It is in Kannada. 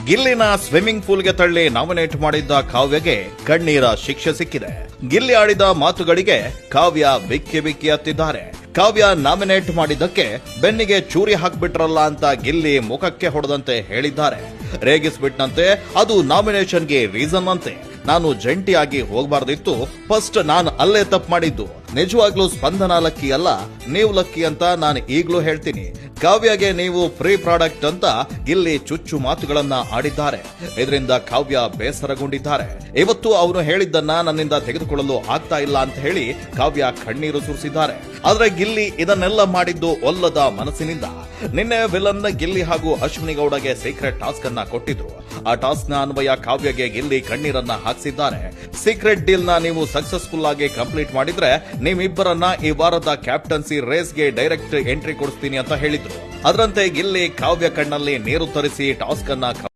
ಗಿಲ್ಲಿನ ಸ್ವಿಮ್ಮಿಂಗ್ ಪೂಲ್ಗೆ ತಳ್ಳಿ ನಾಮಿನೇಟ್ ಮಾಡಿದ್ದ ಕಾವ್ಯಗೆ ಕಣ್ಣೀರ ಶಿಕ್ಷೆ ಸಿಕ್ಕಿದೆ. ಗಿಲ್ಲಿ ಆಡಿದ ಮಾತುಗಳಿಗೆ ಕಾವ್ಯ ಬಿಕ್ಕಿ ಬಿಕ್ಕಿ ಹತ್ತಿದ್ದಾರೆ. ಕಾವ್ಯ ನಾಮಿನೇಟ್ ಮಾಡಿದ್ದಕ್ಕೆ ಬೆನ್ನಿಗೆ ಚೂರಿ ಹಾಕ್ಬಿಟ್ರಲ್ಲ ಅಂತ ಗಿಲ್ಲಿ ಮುಖಕ್ಕೆ ಹೊಡೆದಂತೆ ಹೇಳಿದ್ದಾರೆ. ರೇಗಿಸ್ಬಿಟ್ನಂತೆ, ಅದು ನಾಮಿನೇಷನ್ಗೆ ರೀಸನ್ ಅಂತೆ. ನಾನು ಜಂಟಿಯಾಗಿ ಹೋಗಬಾರ್ದಿತ್ತು, ಫಸ್ಟ್ ನಾನು ಅಲ್ಲೇ ತಪ್ಪು ಮಾಡಿದ್ದು. ನಿಜವಾಗ್ಲೂ ಸ್ಪಂದನ ಲಕ್ಕಿ ಅಲ್ಲ, ನೀವು ಲಕ್ಕಿ ಅಂತ ನಾನು ಈಗ್ಲೂ ಹೇಳ್ತೀನಿ. ಕಾವ್ಯಗೆ ನೀವು ಫ್ರೀ ಪ್ರಾಡಕ್ಟ್ ಅಂತ ಗಿಲ್ಲಿ ಚುಚ್ಚು ಮಾತುಗಳನ್ನ ಆಡಿದ್ದಾರೆ. ಇದರಿಂದ ಕಾವ್ಯ ಬೇಸರಗೊಂಡಿದ್ದಾರೆ. ಇವತ್ತು ಅವನು ಹೇಳಿದ್ದನ್ನ ನನ್ನಿಂದ ತೆಗೆದುಕೊಳ್ಳಲು ಆಗ್ತಾ ಇಲ್ಲ ಅಂತ ಹೇಳಿ ಕಾವ್ಯ ಕಣ್ಣೀರು ಸುರಿಸಿದ್ದಾರೆ. ಆದ್ರೆ ಗಿಲ್ಲಿ ಇದನ್ನೆಲ್ಲ ಮಾಡಿದ್ದು ಒಲ್ಲದ ಮನಸ್ಸಿನಿಂದ. ನಿನ್ನೆ ವಿಲನ್ ಗಿಲ್ಲಿ ಹಾಗೂ ಅಶ್ವಿನಿ ಗೌಡಗೆ ಸೀಕ್ರೆಟ್ ಟಾಸ್ಕ್ ಅನ್ನ ಕೊಟ್ಟಿದ್ರು. ಆ ಟಾಸ್ಕ್ ನ ಅನ್ವಯ ಕಾವ್ಯಗೆ ಗಿಲ್ಲಿ ಕಣ್ಣೀರನ್ನ ಹಾಕಿಸಿದ್ದಾರೆ. ಸೀಕ್ರೆಟ್ ಡೀಲ್ ನ ನೀವು ಸಕ್ಸಸ್ಫುಲ್ ಆಗಿ ಕಂಪ್ಲೀಟ್ ಮಾಡಿದ್ರೆ ನಿಮ್ಮಿಬ್ಬರನ್ನ ಈ ವಾರದ ಕ್ಯಾಪ್ಟನ್ಸಿ ರೇಸ್ಗೆ ಡೈರೆಕ್ಟ್ ಎಂಟ್ರಿ ಕೊಡಿಸ್ತೀನಿ ಅಂತ ಹೇಳಿದ್ರು. ಅದರಂತೆ ಗಿಲ್ಲಿ ಕಾವ್ಯ ಕಣ್ಣಲ್ಲಿ ನೀರು ತರಿಸಿ ಟಾಸ್ಕ್ ಅನ್ನ